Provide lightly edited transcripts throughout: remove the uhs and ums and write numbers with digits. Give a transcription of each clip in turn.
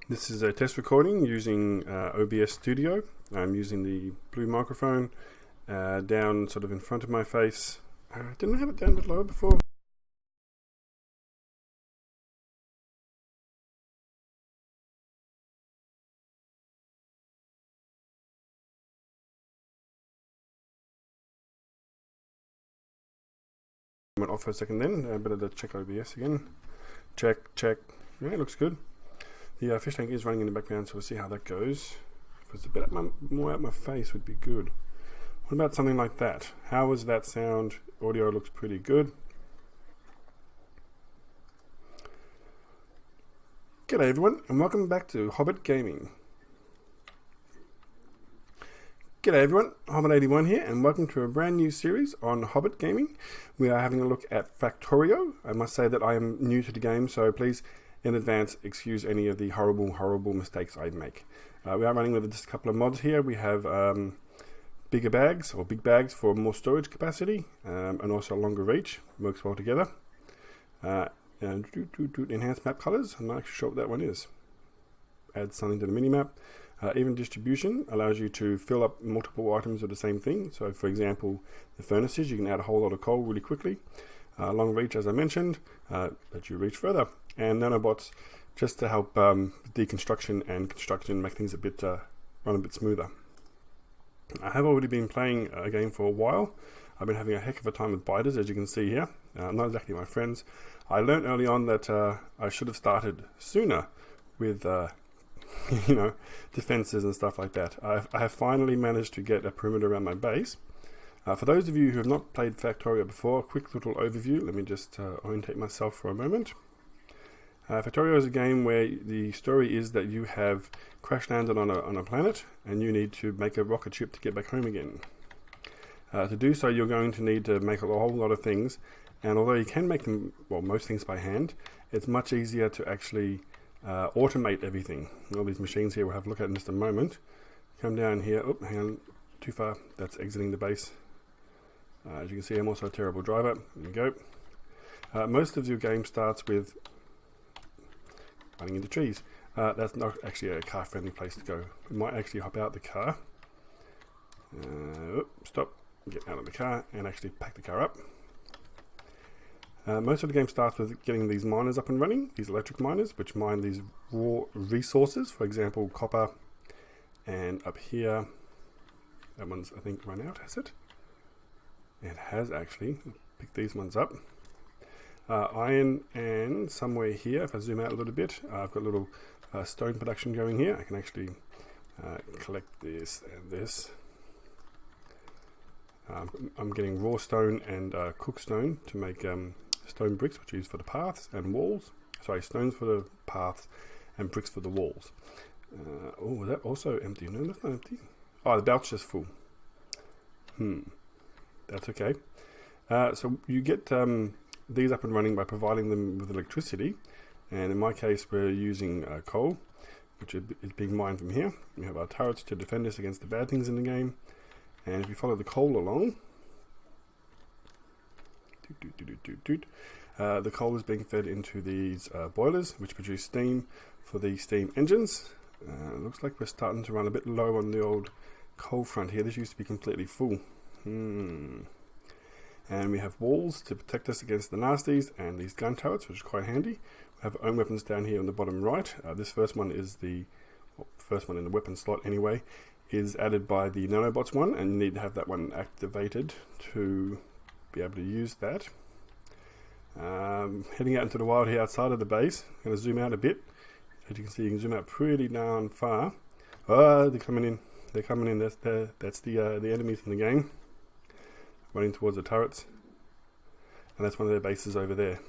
This is a test recording using OBS Studio. I'm using the blue microphone down sort of in front of my face. Didn't I have it down a bit lower before? Went off for a second then. Better check OBS again. Check. Yeah, it looks good. The fish tank is running in the background, so we'll see how that goes. If it's a bit more out my face would be good. What about something like that? How was that sound? Audio looks pretty good. G'day everyone, and welcome back to HobbitGaming. G'day everyone, Hobbit81 here, and welcome to a brand new series on HobbitGaming. We are having a look at Factorio. I must say that I am new to the game, so please, in advance, excuse any of the horrible mistakes I make. We are running with just a couple of mods here. We have big bags for more storage capacity, and also longer reach. Works well together. And enhanced map colors. I'm not actually sure what that one is. Add something to the minimap. Even distribution allows you to fill up multiple items of the same thing. So for example, the furnaces, you can add a whole lot of coal really quickly. Long reach, as I mentioned, that you reach further. And nanobots, just to help deconstruction and construction, make things run a bit smoother. I have already been playing a game for a while. I've been having a heck of a time with biters, as you can see here. Not exactly my friends. I learned early on that I should have started sooner with defenses and stuff like that. I have finally managed to get a perimeter around my base. For those of you who have not played Factorio before, a quick little overview. Let me just orientate myself for a moment. Factorio is a game where the story is that you have crash landed on a planet and you need to make a rocket ship to get back home again. To do so, you're going to need to make a whole lot of things, and although you can make them, well, most things by hand, it's much easier to actually automate everything. All these machines here we'll have a look at in just a moment. Come down here. Oh, hang on, too far. That's exiting the base. As you can see, I'm also a terrible driver. There we go. Most of your game starts with running into trees. That's not actually a car-friendly place to go. We might actually hop out the car. Stop. Get out of the car and actually pack the car up. Most of the game starts with getting these miners up and running, these electric miners, which mine these raw resources, for example, copper, and up here, that one's, I think, run out, has it? It has actually. Pick these ones up. Iron, and somewhere here, if I zoom out a little bit, I've got a little stone production going here. I can actually collect this and this. I'm getting raw stone and cooked stone to make stone bricks, which are used for the paths and walls. Sorry, stones for the paths and bricks for the walls. Oh, is that also empty? No, that's not empty. Oh, the belt's just full. That's okay. So you get these up and running by providing them with electricity. And in my case, we're using coal, which is being mined from here. We have our turrets to defend us against the bad things in the game. And if you follow the coal along, the coal is being fed into these boilers, which produce steam for the steam engines. Looks like we're starting to run a bit low on the old coal front here. This used to be completely full. And we have walls to protect us against the nasties and these gun turrets, which is quite handy. We have our own weapons down here on the bottom right. This first one is first one in the weapon slot anyway, is added by the nanobots one, and you need to have that one activated to be able to use that. Heading out into the wild here outside of the base. I'm going to zoom out a bit. As you can see, you can zoom out pretty darn far. Oh, they're coming in. They're coming in. That's the enemies in the game. Running towards the turrets. And that's one of their bases over there.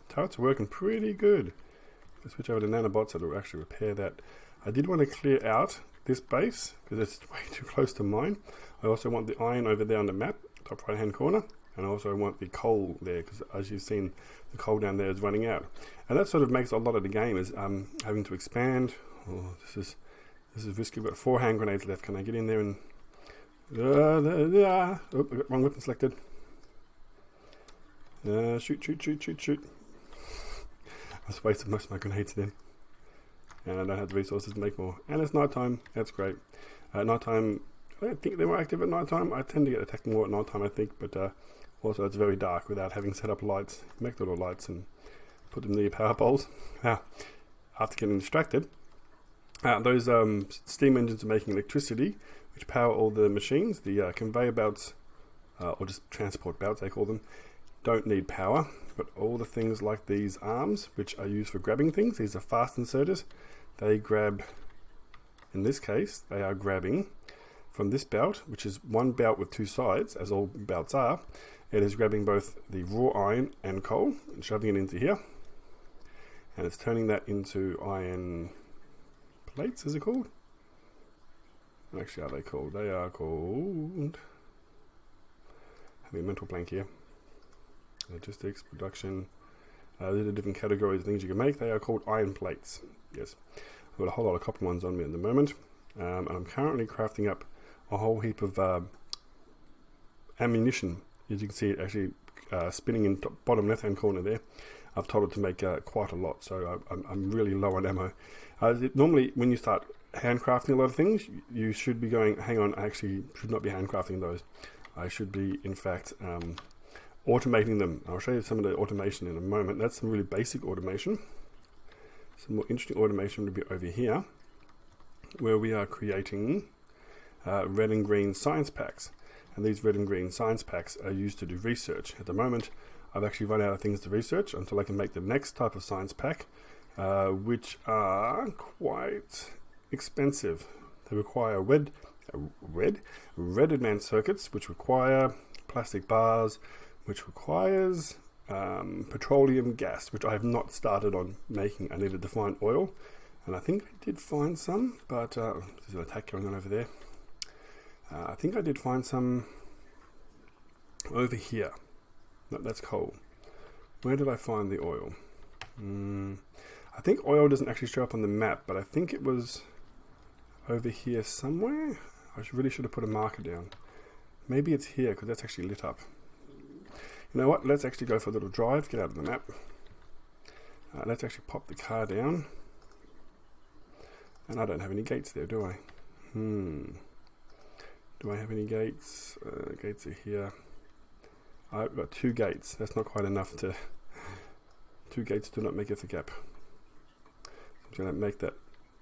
Turrets are working pretty good. Let's switch over to nanobots that will actually repair that. I did want to clear out this base because it's way too close to mine. I also want the iron over there on the map, top right hand corner, and I also want the coal there because, as you've seen, the coal down there is running out, and that sort of makes a lot of the game is having to expand. Oh, this is risky. I've got 4 hand grenades left. Can I get in there and oh, I got wrong weapon selected. Shoot. I just wasted most of my grenades then. and I don't have the resources to make more. And it's nighttime. That's great. Nighttime, I don't think they're more active at nighttime. I tend to get attacked more at nighttime, I think, but also it's very dark without having set up lights. Make little lights and put them near your power poles. After getting distracted, those steam engines are making electricity, which power all the machines. The conveyor belts, or just transport belts they call them, don't need power, but all the things like these arms, which are used for grabbing things, these are fast inserters. They grab, in this case, they are grabbing from this belt, which is one belt with two sides, as all belts are. It is grabbing both the raw iron and coal and shoving it into here. And it's turning that into iron plates, is it called? Actually, are they called? They are called... having a mental blank here. Logistics, production. These are different categories of things you can make. They are called iron plates. Yes. I've got a whole lot of copper ones on me at the moment. And I'm currently crafting up a whole heap of ammunition. As you can see, it actually spinning in the bottom left hand corner there. I've told it to make quite a lot, so I'm really low on ammo. Normally, when you start handcrafting a lot of things, you should be going, hang on, I actually should not be handcrafting those. I should be, in fact, automating them. I'll show you some of the automation in a moment. That's some really basic automation. Some more interesting automation would be over here, where we are creating red and green science packs. And these red and green science packs are used to do research. At the moment, I've actually run out of things to research until I can make the next type of science pack, which are quite expensive. They require red advanced circuits, which require plastic bars, which requires petroleum gas, which I have not started on making. I needed to find oil, and I think I did find some, but there's an attack going on over there. I think I did find some over here. No, that's coal. Where did I find the oil? I think oil doesn't actually show up on the map, but I think it was over here somewhere. I really should have put a marker down. Maybe it's here, because that's actually lit up. You know what? Let's actually go for a little drive. Get out of the map. Let's actually pop the car down. And I don't have any gates there, do I? Do I have any gates? Gates are here. I've got 2 gates. That's not quite enough to... 2 gates do not make it the gap. I'm going to make that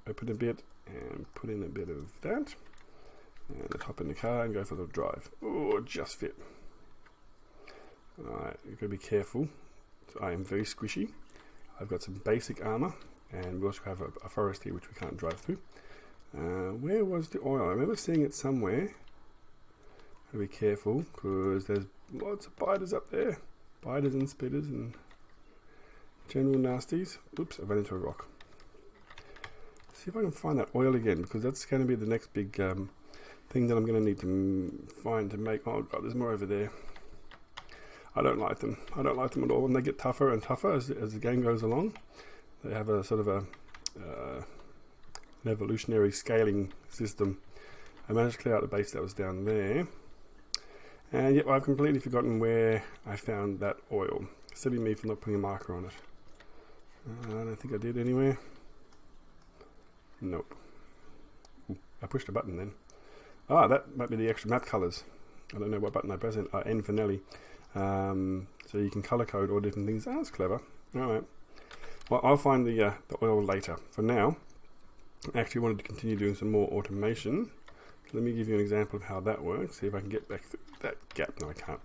open a bit and put in a bit of that. And let's hop in the car and go for the drive. Oh, just fit. Alright, you've got to be careful. So I am very squishy. I've got some basic armor, and we also have a forest here which we can't drive through. Where was the oil? I remember seeing it somewhere. Gotta be careful, because there's lots of biters up there. Biters and spitters and general nasties. Oops, I ran into a rock. See if I can find that oil again, because that's going to be the next big thing that I'm going to need to find to make. Oh god, there's more over there. I don't like them. I don't like them at all. And they get tougher and tougher as the game goes along. They have a sort of an evolutionary scaling system. I managed to clear out the base that was down there. And yet I've completely forgotten where I found that oil. Silly me for not putting a marker on it. I don't think I did anywhere. Nope. Ooh, I pushed a button then. Ah, that might be the extra map colors. I don't know what button I press in. N for Nelly. So you can color code all different things. That's clever. Alright. Well, I'll find the oil later. For now, I actually wanted to continue doing some more automation. Let me give you an example of how that works. See if I can get back through that gap. No, I can't.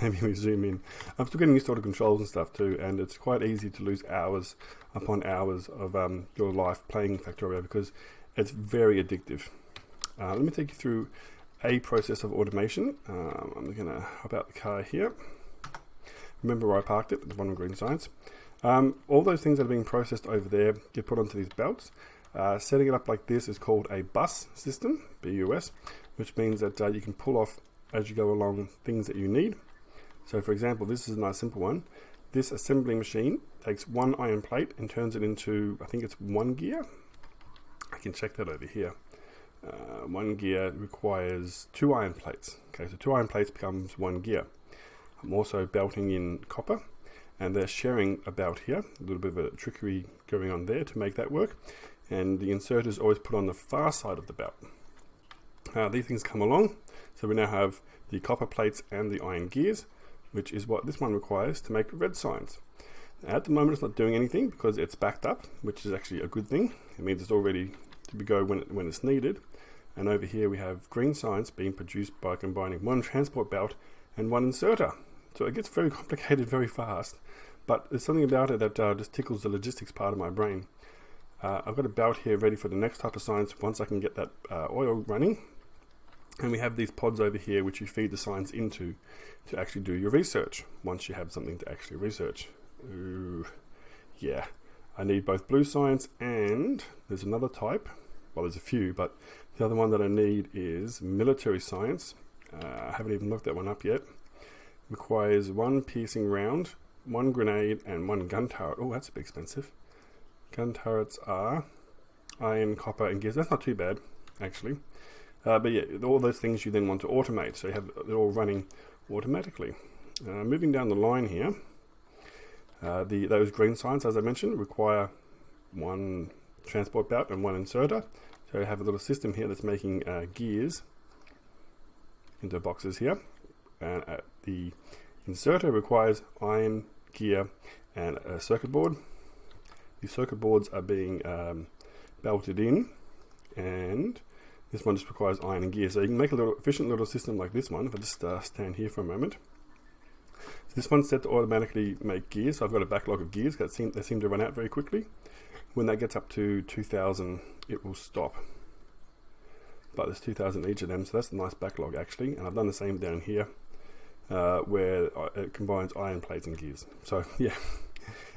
Maybe we zoom in. I'm still getting used to all the controls and stuff too, and it's quite easy to lose hours upon hours of your life playing Factorio, because it's very addictive. Let me take you through a process of automation. I'm going to hop out the car here. Remember where I parked it, the bottom green signs. All those things that are being processed over there get put onto these belts. Setting it up like this is called a bus system, BUS, which means that you can pull off as you go along things that you need. So for example, this is a nice simple one. This assembly machine takes one iron plate and turns it into, I think it's 1 gear. I can check that over here. 1 gear requires 2 iron plates. Okay, so 2 iron plates becomes 1 gear. I'm also belting in copper, and they're sharing a belt here. A little bit of a trickery going on there to make that work. And the insert is always put on the far side of the belt. These things come along, so we now have the copper plates and the iron gears, which is what this one requires to make red signs. At the moment it's not doing anything because it's backed up, which is actually a good thing. It means it's all ready to go when it's needed. And over here we have green signs being produced by combining one transport belt and one inserter. So it gets very complicated very fast, but there's something about it that just tickles the logistics part of my brain. I've got a belt here ready for the next type of signs once I can get that oil running. And we have these pods over here which you feed the signs into to actually do your research once you have something to actually research. Ooh, yeah, I need both blue signs, and there's another type. Well, there's a few, but the other one that I need is military science. I haven't even looked that one up yet. Requires one piercing round, one grenade, and one gun turret. Oh, that's a bit expensive. Gun turrets are iron, copper, and gears. That's not too bad, actually. But yeah, all those things you then want to automate, so they're all running automatically. Moving down the line here, those green signs, as I mentioned, require one transport belt and one inserter. So I have a little system here that's making gears into boxes here, and the inserter requires iron, gear, and a circuit board. The circuit boards are being belted in, and this one just requires iron and gear. So you can make a little efficient little system like this one. If I just stand here for a moment. So this one's set to automatically make gears. So I've got a backlog of gears that they seem to run out very quickly. When that gets up to 2,000, it will stop. But there's 2,000 each of them, so that's a nice backlog actually. And I've done the same down here, where it combines iron plates and gears. So yeah,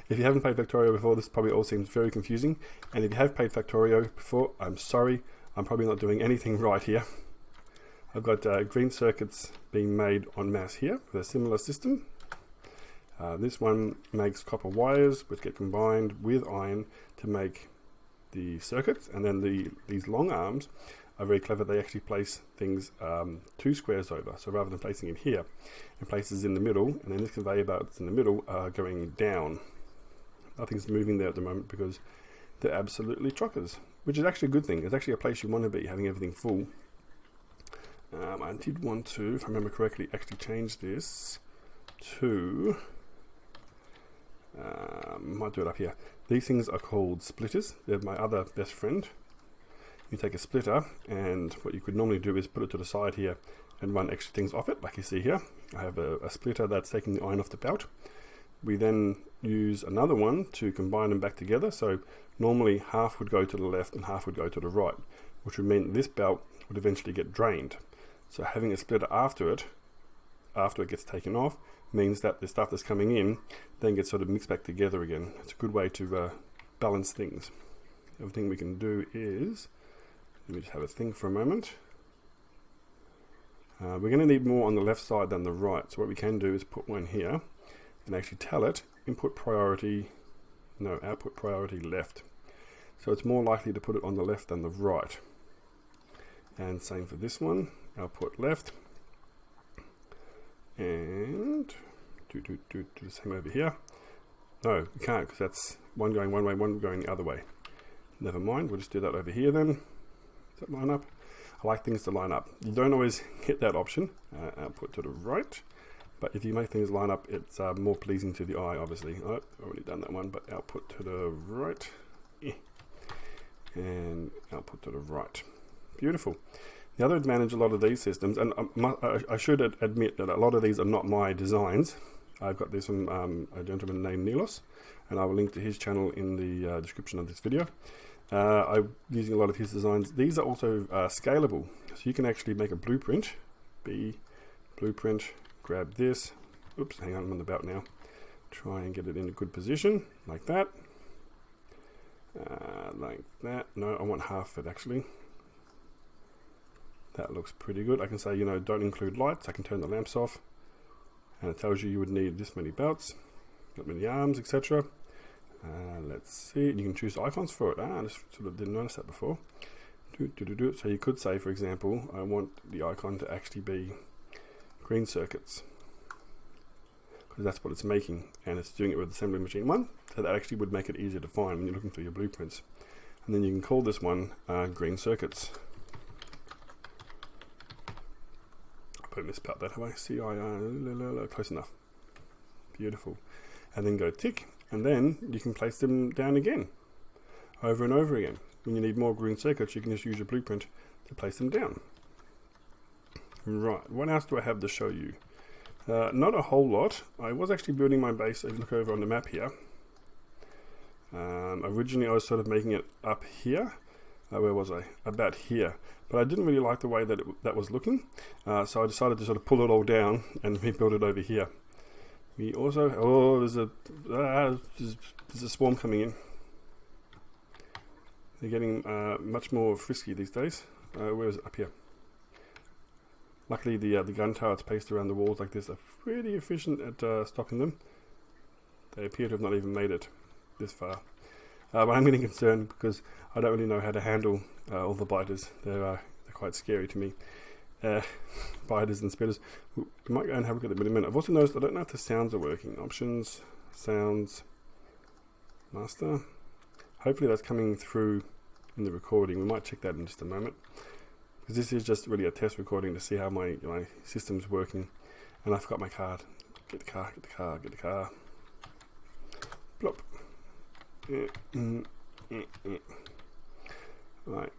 if you haven't played Factorio before, this probably all seems very confusing. And if you have played Factorio before, I'm sorry, I'm probably not doing anything right here. I've got green circuits being made en masse here with a similar system. This one makes copper wires which get combined with iron to make the circuits, and then these long arms are very clever. They actually place things 2 squares over, so rather than placing it here, it places in the middle, and then this conveyor belt that's in the middle are going down. Nothing's moving there at the moment because they're absolutely truckers, which is actually a good thing. It's actually a place you want to be, having everything full. I did want to, if I remember correctly, actually change this to... might do it up here. These things are called splitters. They're my other best friend. You take a splitter, and what you could normally do is put it to the side here and run extra things off it, like you see here. I have a splitter that's taking the iron off the belt. We then use another one to combine them back together. So normally half would go to the left and half would go to the right, which would mean this belt would eventually get drained. So having a splitter after it gets taken off, means that the stuff that's coming in then gets sort of mixed back together again. It's a good way to balance things. The other thing we can do is, let me just have a think for a moment. We're going to need more on the left side than the right. So what we can do is put one here and actually tell it output priority left. So it's more likely to put it on the left than the right. And same for this one, output left. And do the same over here. No, we can't, because that's one going one way, one going the other way. Never mind, we'll just do that over here then. Does that line up? I like things to line up. You don't always get that option, output to the right, but if you make things line up, it's more pleasing to the eye, obviously. Oh, I've already done that one, but output to the right, and output to the right. Beautiful. The other advantage of a lot of these systems, and I should admit that a lot of these are not my designs. I've got this from a gentleman named Nilos, and I will link to his channel in the description of this video. I'm using a lot of his designs. These are also scalable, so you can actually make a blueprint. Blueprint, grab this. Oops, hang on, I'm on the belt now. Try and get it in a good position, like that. Like that. No, I want half of it actually. That looks pretty good. I can say, don't include lights. I can turn the lamps off, and it tells you would need this many belts, that many arms, etc. Let's see. You can choose icons for it. I just sort of didn't notice that before. So you could say, for example, I want the icon to actually be green circuits. because that's what it's making, and it's doing it with assembly machine 1, so that actually would make it easier to find when you're looking through your blueprints. And then you can call this one green circuits. I probably misspelled that, have I? C-I-R, close enough. Beautiful. And then go tick, and then you can place them down again, over and over again. When you need more green circuits, you can just use your blueprint to place them down. Right, what else do I have to show you? Not a whole lot. I was actually building my base. If you look over on the map here, originally I was sort of making it up here. Where was I? About here. But I didn't really like the way that that was looking, so I decided to sort of pull it all down and rebuild it over here. We also, there's a swarm coming in. They're getting much more frisky these days. Where is it? Up here. Luckily, the gun turrets placed around the walls like this are pretty efficient at stopping them. They appear to have not even made it this far. But I'm getting concerned because I don't really know how to handle all the biters. They're quite scary to me. Biters and spitters. We might go and have a look at them in a minute. I've also noticed I don't know if the sounds are working. Options, sounds, master. Hopefully that's coming through in the recording. We might check that in just a moment, because this is just really a test recording to see how my system's working. And I forgot my card. Get the car, get the car, get the car. Plop. Right.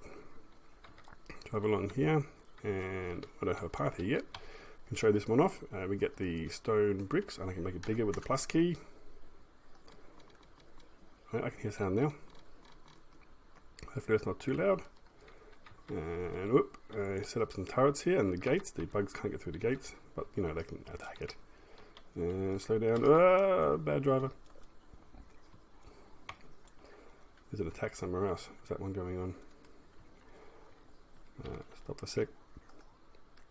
Drive along here, and I don't have a path here yet. I can show this one off. We get the stone bricks, and I can make it bigger with the plus key. Right, I can hear sound now. Hopefully it's not too loud. And whoop, set up some turrets here and the gates. The bugs can't get through the gates, but you know they can attack it. And slow down. Bad driver. There's an attack somewhere else. Is that one going on? Stop for a sec.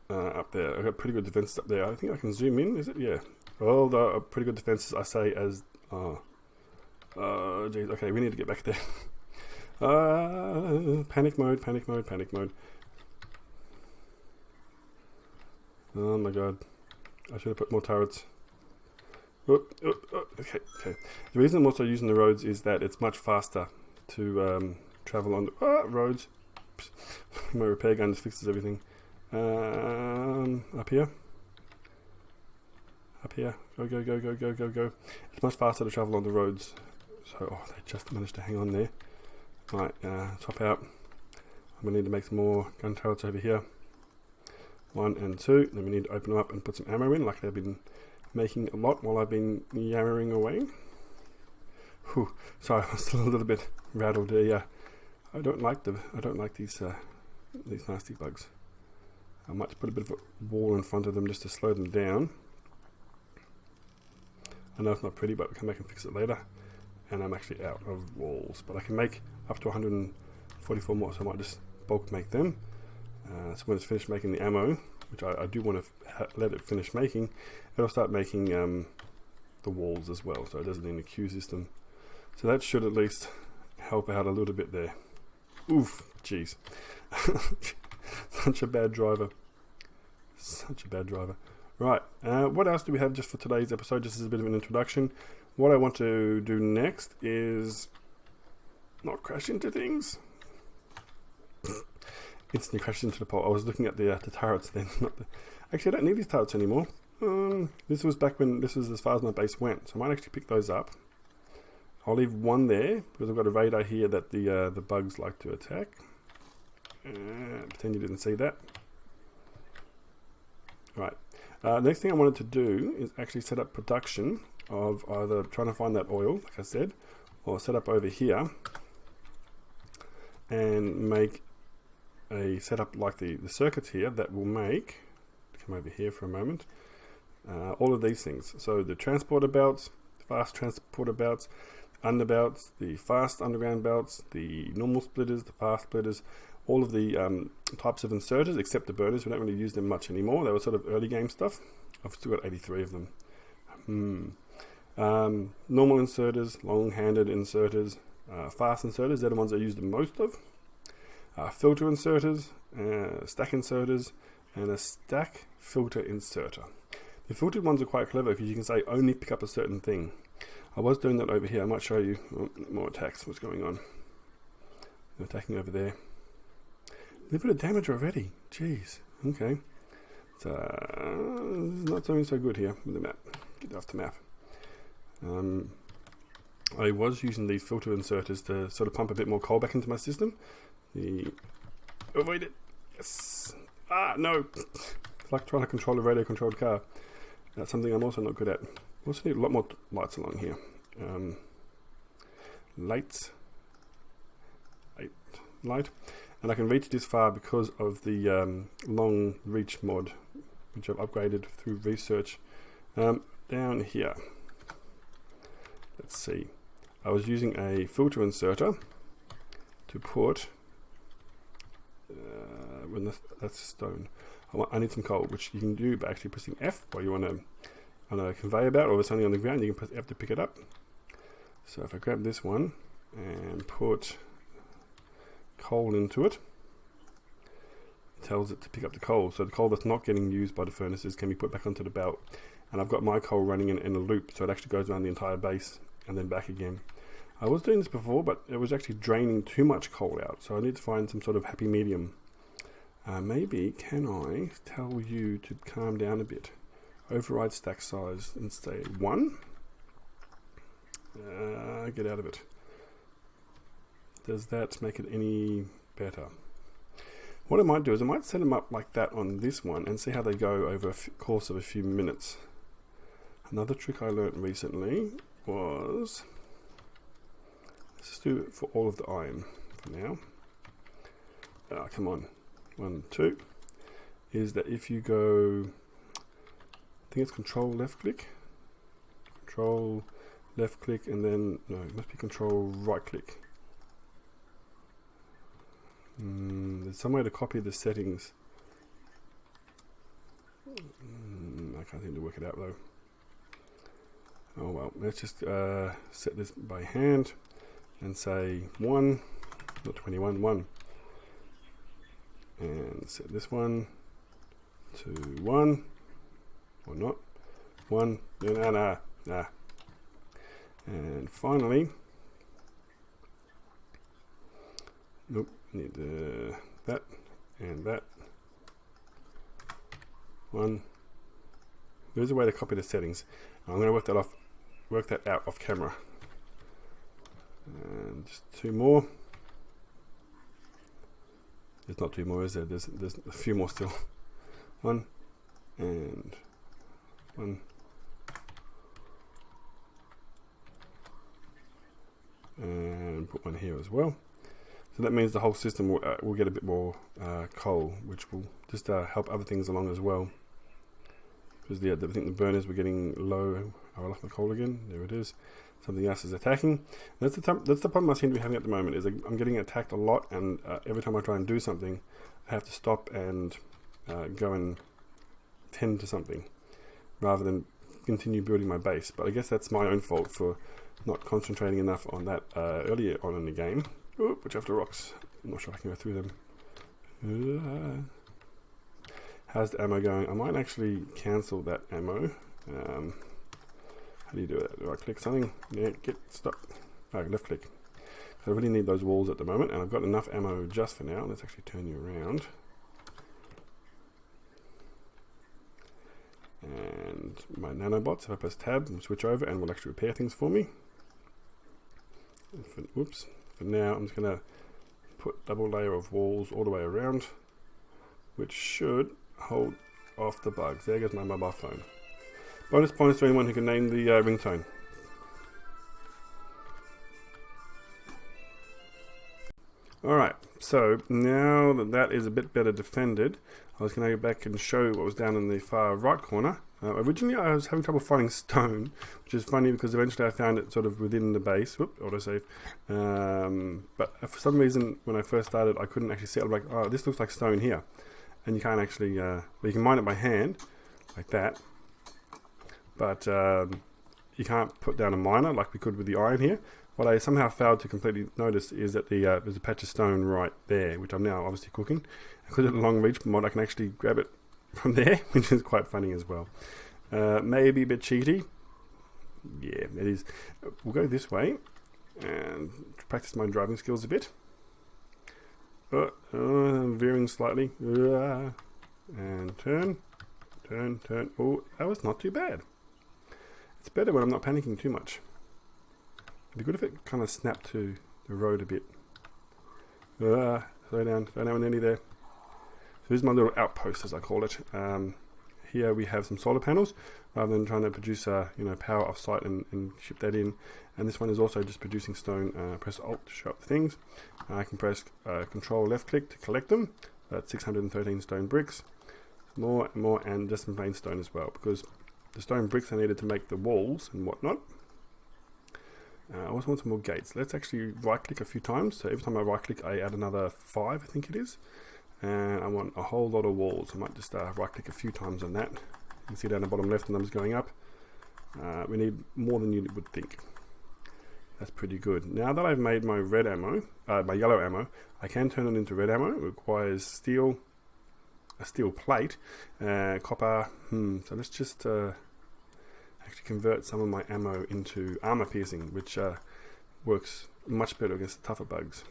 Up there. I've got pretty good defenses up there. I think I can zoom in. Is it? Yeah. Well, the pretty good defenses, I say, as... geez. Okay, we need to get back there. Panic mode, panic mode, panic mode. Oh my god. I should have put more turrets. Okay. The reason I'm also using the roads is that it's much faster to travel on the roads. My repair gun just fixes everything. Up here. Go. It's much faster to travel on the roads. So, they just managed to hang on there. Right, top out. I'm going to need to make some more gun turrets over here. 1 and 2. Then we need to open them up and put some ammo in, like they've been making a lot while I've been yammering away. Whew, sorry, I'm still a little bit rattled there. Yeah, I don't like these nasty bugs. I might put a bit of a wall in front of them just to slow them down. I know it's not pretty, but we can make them fix it later. And I'm actually out of walls, but I can make up to 144 more, so I might just bulk make them. So when it's finished making the ammo, which I do want to let it finish making, it'll start making the walls as well, so it doesn't need a queue system. So that should at least help out a little bit there. Oof, jeez. Such a bad driver. Right, what else do we have just for today's episode, just as a bit of an introduction? What I want to do next is not crash into things. Instantly crashed into the pole. I was looking at the turrets then. Actually, I don't need these turrets anymore. This was back when this was as far as my base went, so I might actually pick those up. I'll leave one there because I've got a radar here that the bugs like to attack. Pretend you didn't see that. Right. Next thing I wanted to do is actually set up production of either trying to find that oil, like I said, or set up over here and make a setup like the circuits here that will make, come over here for a moment, all of these things. So the transporter belts, fast transporter belts, underbelts, the fast underground belts, the normal splitters, the fast splitters, all of the types of inserters except the burners. We don't really use them much anymore. They were sort of early game stuff. I've still got 83 of them. Normal inserters, long-handed inserters, fast inserters, they're the ones I use the most of. Filter inserters, stack inserters, and a stack filter inserter. The filtered ones are quite clever because you can say only pick up a certain thing. I was doing that over here. I might show you more attacks. What's going on? They're attacking over there. A little bit of damage already. Jeez. Okay. So, not doing so good here with the map. Get off the map. I was using these filter inserters to sort of pump a bit more coal back into my system. Avoid it. Yes. Ah, no. It's like trying to control a radio-controlled car. That's something I'm also not good at. Also need a lot more lights along here. Light. And I can reach this far because of the long reach mod, which I've upgraded through research. Down here. Let's see. I was using a filter inserter to put that's stone. I need some coal, which you can do by actually pressing F while you're on a conveyor belt, or if it's only on the ground, you can press F to pick it up. So if I grab this one and put coal into it, it tells it to pick up the coal. So the coal that's not getting used by the furnaces can be put back onto the belt. And I've got my coal running in a loop, so it actually goes around the entire base and then back again. I was doing this before, but it was actually draining too much coal out, so I need to find some sort of happy medium. Maybe can I tell you to calm down a bit? Override stack size and say 1. Get out of it. Does that make it any better? What I might do is I might set them up like that on this one and see how they go over a course of a few minutes. Another trick I learnt recently was, let's just do it for all of the iron for now. Come on. 1, 2. Is that if you go, I think it's control left click, and then, no, it must be control right click. There's some way to copy the settings. I can't seem to work it out though. Oh well, let's just set this by hand and say 1, not 21, 1. And set this one to 1, or not, 1, nah. And finally, nope, need that and that. 1. There's a way to copy the settings. I'm going to work that out off camera. And just 2 more. There's not 2 more, is there? There's a few more still. 1 and 1. And put 1 here as well. So that means the whole system will get a bit more coal, which will just help other things along as well. Because I think the burners were getting low. Oh, I lost my coal again. There it is. Something else is attacking. That's the problem I seem to be having at the moment. Is I'm getting attacked a lot, and every time I try and do something, I have to stop and go and tend to something, rather than continue building my base. But I guess that's my own fault for not concentrating enough on that earlier on in the game. Ooh, watch out for rocks. I'm not sure I can go through them. How's the ammo going? I might actually cancel that ammo. How do you do it? Do I click something? Yeah, stop. Oh, left click. So I really need those walls at the moment, and I've got enough ammo just for now. Let's actually turn you around. And my nanobots, if I press tab, will switch over and will actually repair things for me. Oops. For now, I'm just going to put double layer of walls all the way around, which should hold off the bugs. There goes my mobile phone. Bonus points to anyone who can name the ringtone. Alright, so now that is a bit better defended, I was going to go back and show what was down in the far right corner. Originally I was having trouble finding stone, which is funny because eventually I found it sort of within the base. Whoop, autosave. But for some reason when I first started I couldn't actually see it. I'm like, oh, this looks like stone here. And you can't actually, well, you can mine it by hand, like that. But you can't put down a miner like we could with the iron here. What I somehow failed to completely notice is that there's a patch of stone right there, which I'm now obviously cooking. Because of the long reach mod, I can actually grab it from there, which is quite funny as well. Maybe a bit cheaty. Yeah, it is. We'll go this way and practice my driving skills a bit. Veering slightly. And turn. Oh, that was not too bad. It's better when I'm not panicking too much. It'd be good if it kind of snapped to the road a bit. Slow down, we're nearly there. So here's my little outpost, as I call it. Here we have some solar panels, rather than trying to produce power off site and ship that in. And this one is also just producing stone. Press Alt to show up the things. I can press Control left click to collect them. That's 613 stone bricks. More and more, and just some plain stone as well, because the stone bricks are needed to make the walls and whatnot. I also want some more gates. Let's actually right click a few times. So every time I right click, I add another 5, I think it is. And I want a whole lot of walls. I might just right click a few times on that. You can see down the bottom left the numbers going up. We need more than you would think. That's pretty good. Now that I've made my red ammo, my yellow ammo, I can turn it into red ammo. It requires steel, a steel plate, copper. So let's just actually convert some of my ammo into armor piercing, which works much better against the tougher bugs.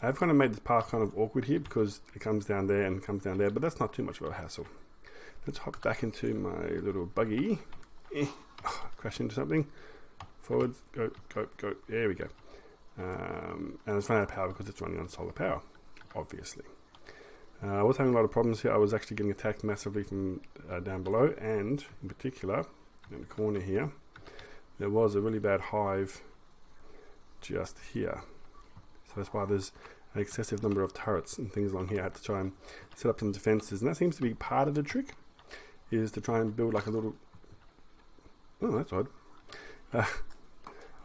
I've kind of made this path kind of awkward here because it comes down there and comes down there, but that's not too much of a hassle. Let's hop back into my little buggy. Crash into something. Forwards, go. There we go. And it's running out of power because it's running on solar power, obviously. I was having a lot of problems here. I was actually getting attacked massively from down below, and in particular, in the corner here, there was a really bad hive just here. So that's why there's an excessive number of turrets and things along here. I had to try and set up some defenses, and that seems to be part of the trick, is to try and build like a little... Oh, that's odd. A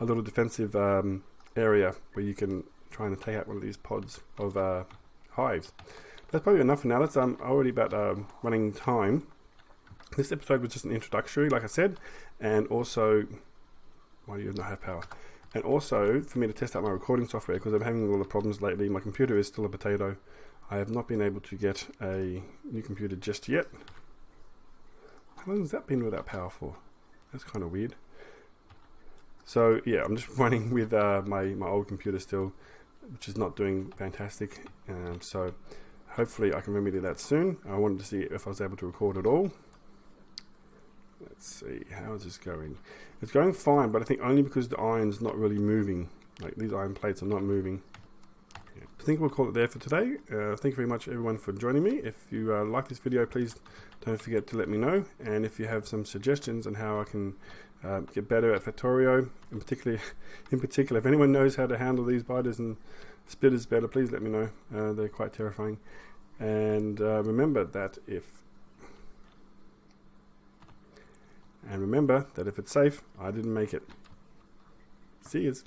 little defensive area where you can try and take out one of these pods of hives. That's probably enough for now. That's already about running time. This episode was just an introductory, like I said, and also... Why do you not have power? And also for me to test out my recording software, because I'm having a lot of problems lately. My computer is still a potato. I have not been able to get a new computer just yet. How long has that been without power for? That's kind of weird. So yeah, I'm just running with my old computer still, which is not doing fantastic. So hopefully I can remedy that soon. I wanted to see if I was able to record at all. Let's see, how is this going? It's going fine, but I think only because the iron's not really moving. Like, these iron plates are not moving. Yeah. I think we'll call it there for today. Thank you very much, everyone, for joining me. If you like this video, please don't forget to let me know. And if you have some suggestions on how I can get better at Factorio, in particular, if anyone knows how to handle these biters and splitters better, please let me know. They're quite terrifying. And remember that if it's safe, I didn't make it. See yous.